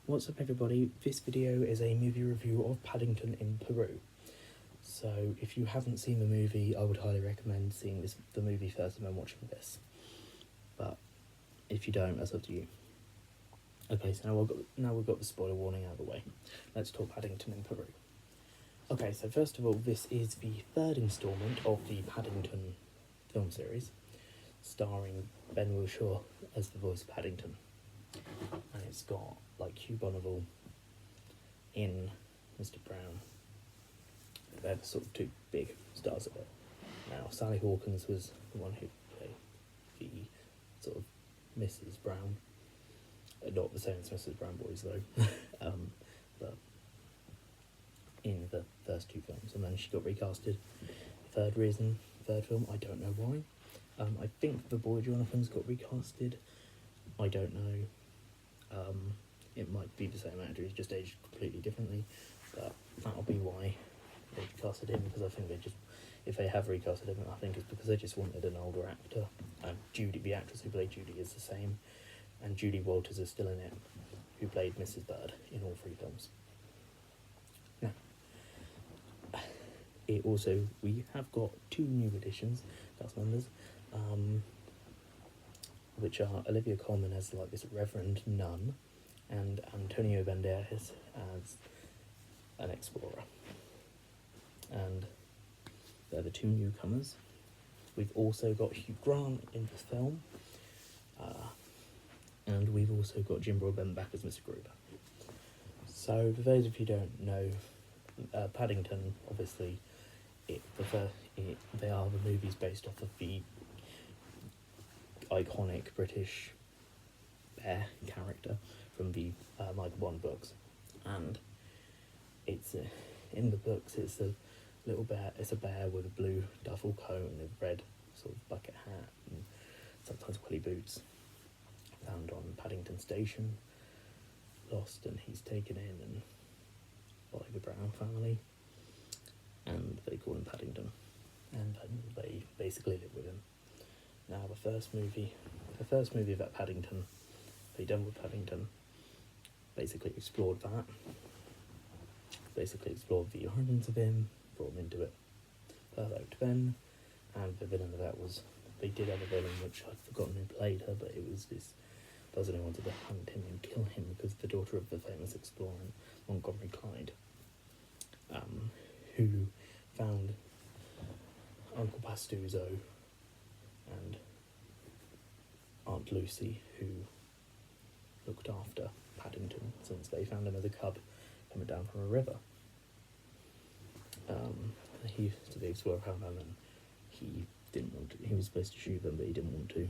What's up everybody, this video is a movie review of Paddington in Peru. So if you haven't seen the movie, I would highly recommend seeing the movie first and then watching this. But if you don't, that's up to you. Okay, so now we've got the spoiler warning out of the way. Let's talk Paddington in Peru. Okay, so first of all, this is the third instalment of the Paddington film series, starring Ben Whishaw as the voice of Paddington. And it's got like Hugh Bonneville in Mr. Brown. They're the sort of two big stars of it. Now, Sally Hawkins was the one who played the sort of Mrs. Brown. Not the same as Mrs. Brown Boys though, but in the first two films, and then she got recasted. Third film, I don't know why. I think the boy Jonathan's got recasted. I don't know. It might be the same actor, he's just aged completely differently, but that'll be why they recasted him, because I think if they have recasted him, I think it's because they just wanted an older actor. Judy, the actress who played Judy, is the same, and Judy Walters is still in it, who played Mrs. Bird in all three films. Now, we have got two new additions, cast members, which are Olivia Colman as like this reverend nun, and Antonio Banderas as an explorer. And they're the two newcomers. We've also got Hugh Grant in the film, and we've also got Jim Broadbent back as Mr. Gruber. So for those of you who don't know, Paddington, obviously, they are the movies based off of the iconic British bear character from the Michael Bond books, and it's in the books it's a little bear. It's a bear with a blue duffel coat and a red sort of bucket hat and sometimes welly boots. Found on Paddington Station, lost, and he's taken in and by the Brown family, and they call him Paddington, and they basically live with him. Now, the first movie about Paddington, they done with Paddington, basically explored that. Basically explored the origins of him, brought him into it. Perfect. Then, and the villain of that was, they did have a villain which I'd forgotten who played her, but it was this person who wanted to hunt him and kill him because the daughter of the famous explorer Montgomery Clyde, who found Uncle Pastuzo and Aunt Lucy, who looked after Paddington since they found him as a cub coming down from a river. So the explorer found him, and he didn't want to. He was supposed to shoot them, but he didn't want to.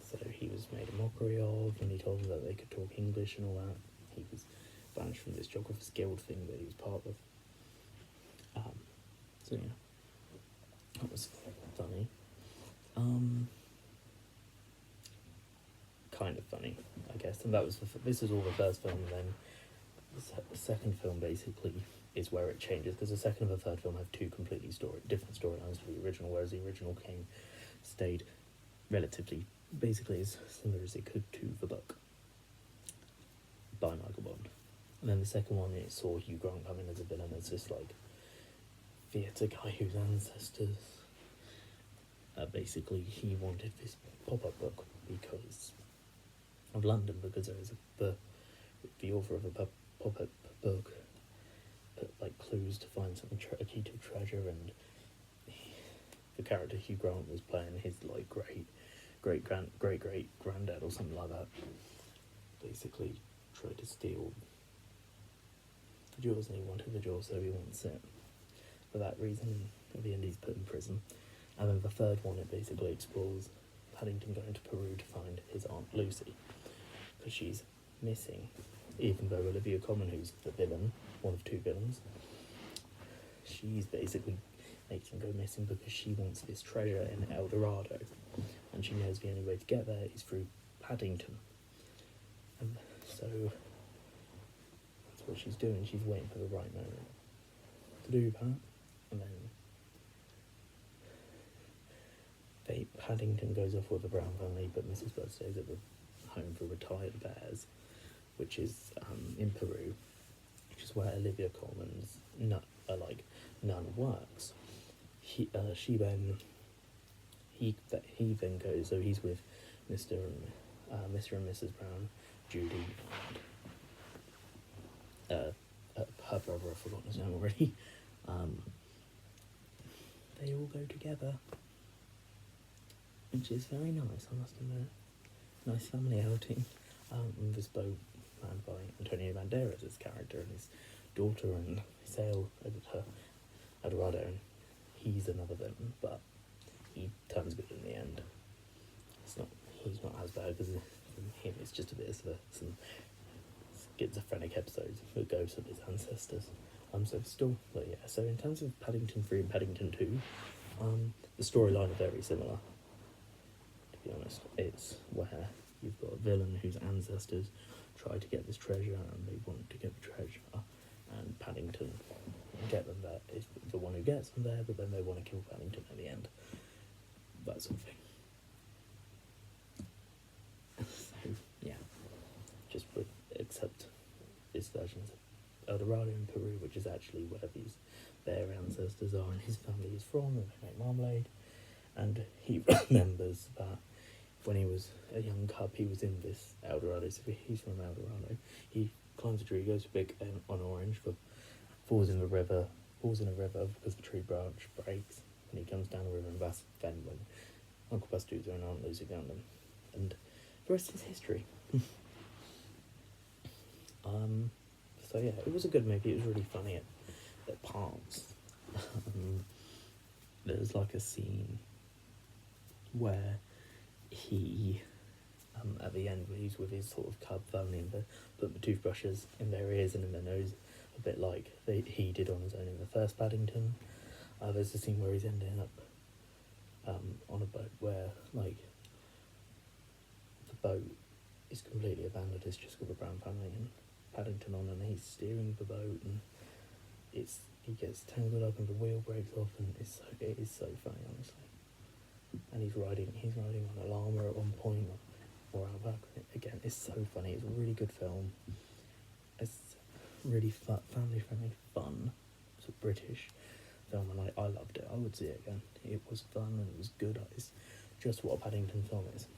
So he was made a mockery of, and he told them that they could talk English and all that. He was banished from this Geographer's Guild thing that he was part of. So yeah, that was funny. Kind of funny, I guess. And that was this is all the first film, and then the second film basically is where it changes, because the second and the third film have two completely different storylines to the original, whereas the original stayed relatively basically as similar as it could to the book by Michael Bond. And then the second one, it saw Hugh Grant come in as a villain, as this like theatre guy whose ancestors basically he wanted this pop-up book because of London, because there was the author of a pop-up book put like clues to find something, a key to a treasure, and the character Hugh Grant was playing his like great granddad or something like that, basically tried to steal the jewels, and he wanted the jewels, so he wants it. For that reason, at the end he's put in prison. And then the third one, it basically explores Paddington going to Peru to find his Aunt Lucy, because she's missing, even though Olivia Colman, who's the villain, one of two villains, she's basically makes him go missing because she wants this treasure in El Dorado, and she knows the only way to get there is through Paddington. And so that's what she's doing. She's waiting for the right moment to do that, and then Paddington goes off with the Brown family, but Mrs. Bird stays at the home for retired bears, which is in Peru, which is where Olivia Colman's nun works. He then goes. So he's with Mr. and Mrs. Brown, Judy, and her brother. I've forgotten his name already. They all go together, which is very nice, I must admit. Nice family outing. This boat manned by Antonio Banderas' character and his daughter, and they sail over to El Dorado, and he's another villain, but he turns good in the end. He's not as bad, because for him it's just a bit of some schizophrenic episodes with ghosts of his ancestors. So in terms of Paddington 3 and Paddington 2, the storyline are very similar, to be honest. It's where you've got a villain whose ancestors try to get this treasure, and they want to get the treasure, and Paddington get them there. Is the one who gets them there, but then they want to kill Paddington at the end. That sort of thing. So, yeah. Except this version's El Dorado in Peru, which is actually where their ancestors are and his family is from, and they make marmalade. And he remembers that when he was a young cub, he was in this El Dorado. So he's from El Dorado. He climbs a tree, goes to pick an orange, but falls in a river because the tree branch breaks, and he comes down the river, and that's then when Uncle Buster's and Aunt Lucy found him. And the rest is history. So yeah, it was a good movie. It was really funny at parts. There's like a scene where he, at the end, where he's with his sort of cub family, and put the toothbrushes in their ears and in their nose, a bit like he did on his own in the first Paddington. There's a scene where he's ending up on a boat where, like, the boat is completely abandoned. It's just got the Brown family and Paddington on, and he's steering the boat, and he gets tangled up and the wheel breaks off, and it is so funny, honestly. And he's riding on a llama at one point, or alpaca. Again, it's so funny. It's a really good film. It's really family friendly, fun. It's a British film, and I loved it. I would see it again. It was fun and it was good. It's just what a Paddington film is.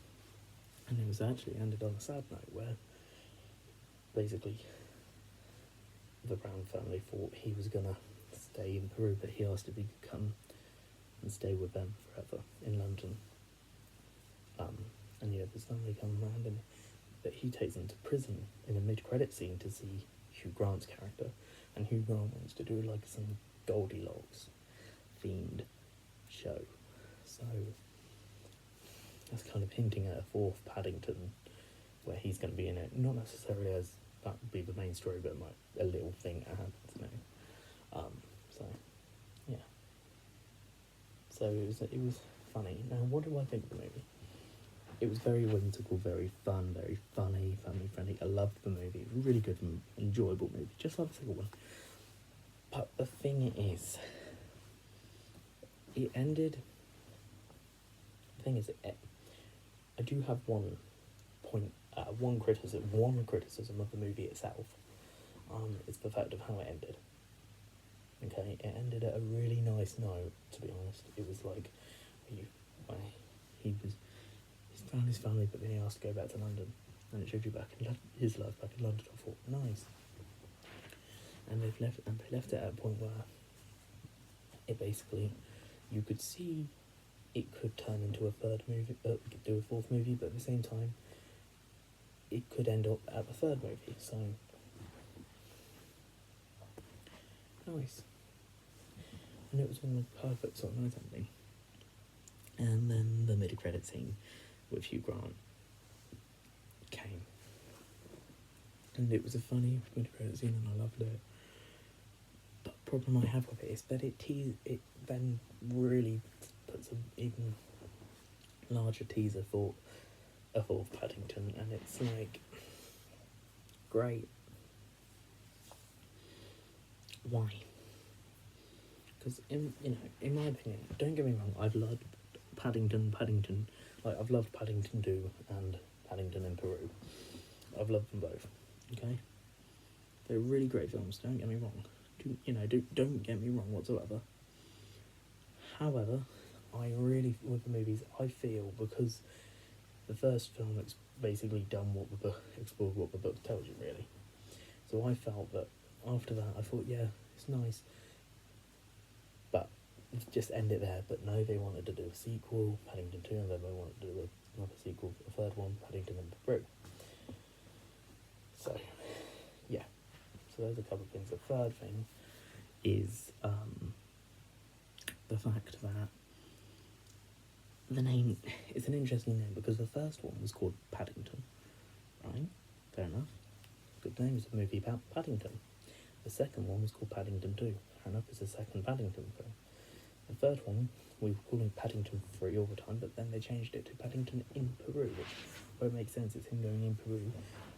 And it was actually ended on a sad note, where basically the Brown family thought he was gonna stay in Peru, but he asked if he could come and stay with them forever in London. And yeah, this family come around, but he takes them to prison in a mid-credit scene to see Hugh Grant's character, and Hugh Grant wants to do like some Goldilocks themed show. So that's kind of hinting at a fourth Paddington, where he's going to be in it. Not necessarily as that would be the main story, but like a little thing that happens now. So yeah. So it was funny. Now, what do I think of the movie? It was very whimsical, very fun, very funny, family friendly. I loved the movie. It was a really good and enjoyable movie, just like the second one. But the thing is, it ended. The thing is, I do have one criticism of the movie itself. It's the fact of how it ended. Okay, it ended at a really nice note, to be honest. It was like, he found his family, but then he asked to go back to London, and it showed you his life back in London. I thought, nice. And they left it at a point where it basically, you could see it could turn into a third movie, we could do a fourth movie, but at the same time, it could end up at the third movie, so nice. And it was one of the perfect sort of nice ending. And then the mid-credit scene with Hugh Grant came. And it was a funny mid-credit scene, and I loved it. But the problem I have with it is that it then really puts an even larger teaser for a fourth Paddington, and it's like, great. Why? Because in my opinion, don't get me wrong, I've loved Paddington. Like, I've loved Paddington 2 and Paddington in Peru. I've loved them both. Okay, they're really great films. Don't get me wrong. Don't get me wrong whatsoever. However, with the movies, I feel because the first film basically done what the book explored what the book tells you really. So I felt that after that, I thought, yeah, it's nice, but just end it there. But no, they wanted to do a sequel, Paddington 2, and then they wanted to do another sequel for the third one, Paddington in Peru. So, yeah. So there's a couple of things. The third thing is the fact that the name is an interesting name because the first one was called Paddington, right? Fair enough. Good name. It's a movie about Paddington. The second one was called Paddington 2. Fair enough. It's the second Paddington film. The third one, we were calling Paddington 3 all the time, but then they changed it to Paddington in Peru, which, where it makes sense, it's him going in Peru.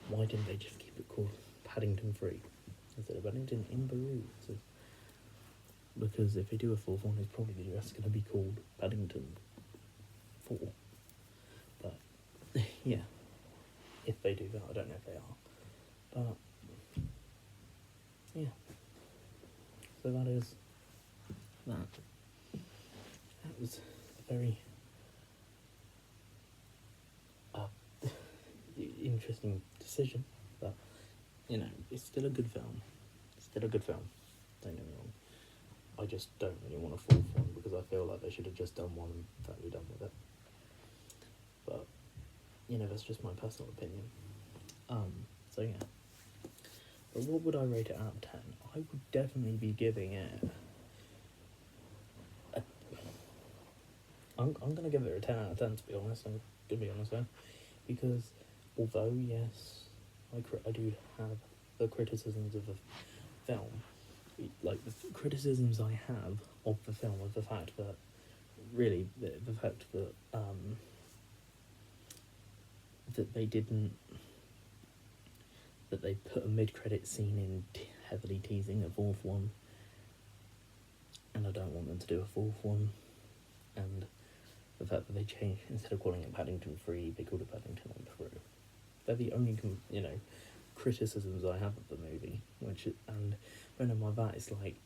Why didn't they just keep it called Paddington 3 instead of Paddington in Peru? So, because if they do a fourth one, it's probably just going to be called Paddington 4. But, yeah. If they do that, I don't know if they are. But, yeah. So that is that. That was a very interesting decision, but, it's still a good film. Don't get me wrong. I just don't really want a fourth one because I feel like they should have just done one and totally done with it. But, that's just my personal opinion. So yeah. But what would I rate it out of 10? I would definitely be giving it I'm going to give it a 10 out of 10, to be honest. I'm going to be honest there. Because although, yes, I do have the criticisms of the film, like the criticisms I have of the film, of the fact that, really, the fact that, that they didn't, that they put a mid-credit scene in heavily teasing a fourth one, and I don't want them to do a fourth one, and the fact that they changed, instead of calling it Paddington 3, they called it Paddington in Peru. They're the only, criticisms I have of the movie, and when I'm like that, it's like,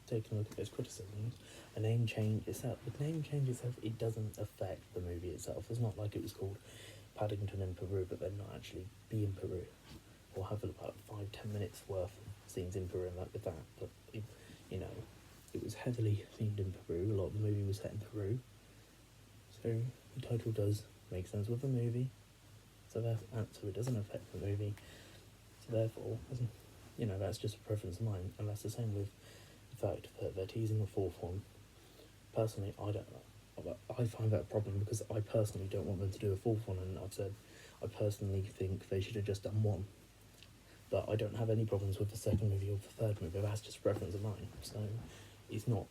taking a look at those criticisms, the name change itself, it doesn't affect the movie itself. It's not like it was called Paddington in Peru, but then not actually be in Peru, or have about 5-10 minutes worth of scenes in Peru and with that, but, it was heavily themed in Peru. A lot of the movie was set in Peru, so the title does make sense with the movie, so it doesn't affect the movie, so therefore, that's just a preference of mine, and that's the same with the fact that they're teasing a fourth one. Personally, I don't know. I find that a problem because I personally don't want them to do a fourth one, and I've said I personally think they should have just done one. But I don't have any problems with the second movie or the third movie. That's just a preference of mine. So it's not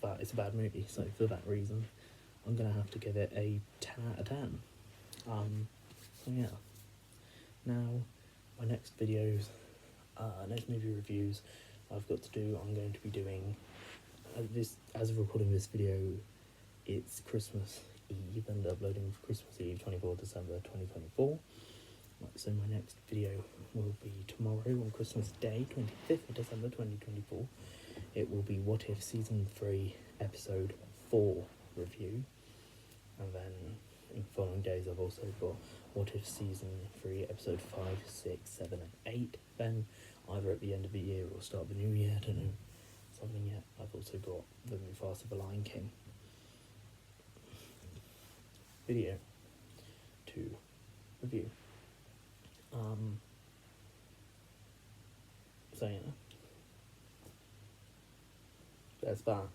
that it's a bad movie. So for that reason, I'm gonna have to give it a 10 out of 10. So yeah. Now, my next videos, next movie reviews I've got to do, I'm going to be doing this, as of recording this video, it's Christmas Eve and uploading for Christmas Eve, 24th December 2024. So my next video will be tomorrow on Christmas Day, 25th of December 2024. It will be What If Season 3 Episode 4 review. And then in following days I've also got What If Season 3 Episode 5, 6, 7 and 8. Then either at the end of the year or start of the new year, I don't know, something yet. I've also got the Mufasa the Lion King video to review. So yeah, there's that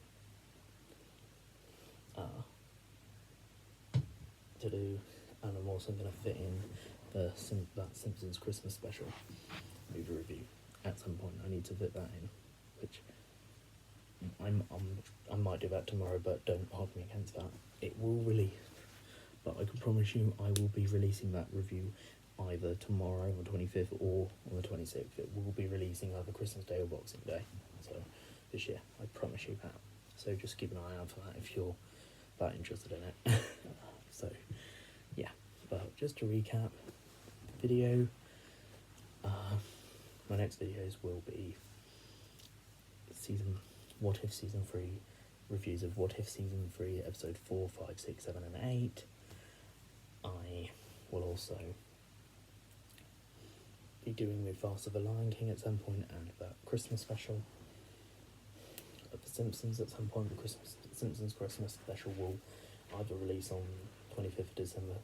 to do, and I'm also going to fit in that Simpsons Christmas special movie review at some point. I need to fit that in, which I might do that tomorrow, but don't hold me against that. It will release, but I can promise you I will be releasing that review either tomorrow on the 25th or on the 26th. It will be releasing either Christmas Day or Boxing Day, so this year, I promise you that. So just keep an eye out for that if you're that interested in it. So yeah, but just to recap, video my next videos will be What If Season 3, reviews of What If Season 3, Episode 4, 5, 6, 7 and 8. I will also be doing Mufasa the Lion King at some point, and that Christmas special of The Simpsons at some point. The Simpsons Christmas special will either release on 25th of December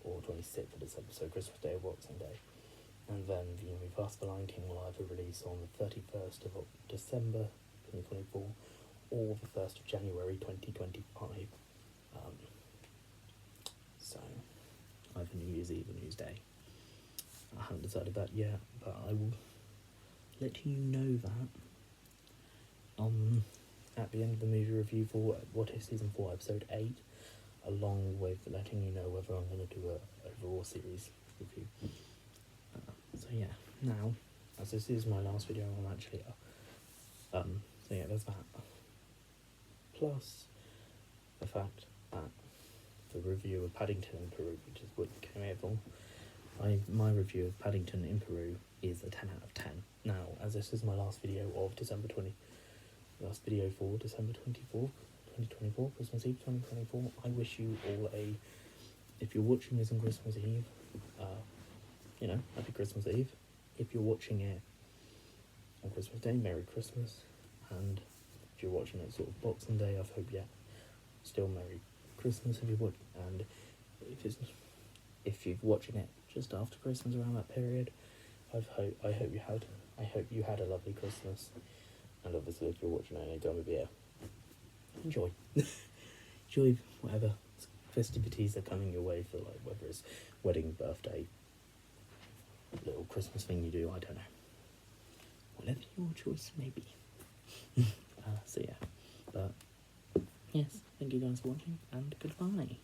or 26th of December, so Christmas Day or Boxing Day. And then the Mufasa the Lion King will either release on the 31st of December 2024 or the 1st of January 2025. So either New Year's Eve or New Year's Day. I haven't decided that yet, but I will let you know that at the end of the movie review for What If Season 4 Episode 8, along with letting you know whether I'm going to do a overall series review. So yeah, now, as this is my last video, I'm actually so yeah, there's that. Plus the fact that the review of Paddington in Peru, which is what came out for, my review of Paddington in Peru is a 10 out of 10. Now, as this is my last video of last video for December 24th, 2024, Christmas Eve 2024, I wish you all if you're watching this on Christmas Eve, happy Christmas Eve. If you're watching it on Christmas Day, Merry Christmas. And if you're watching it sort of Boxing Day, I hope, still Merry Christmas if you're watching. And if you're watching it just after Christmas, around that period, I hope you had a lovely Christmas. And obviously, if you're watching it any time of year, enjoy. Enjoy whatever festivities are coming your way for, like, whether it's wedding, birthday, little Christmas thing you do, I don't know. Whatever your choice may be. So yeah, but yes, thank you guys for watching, and goodbye.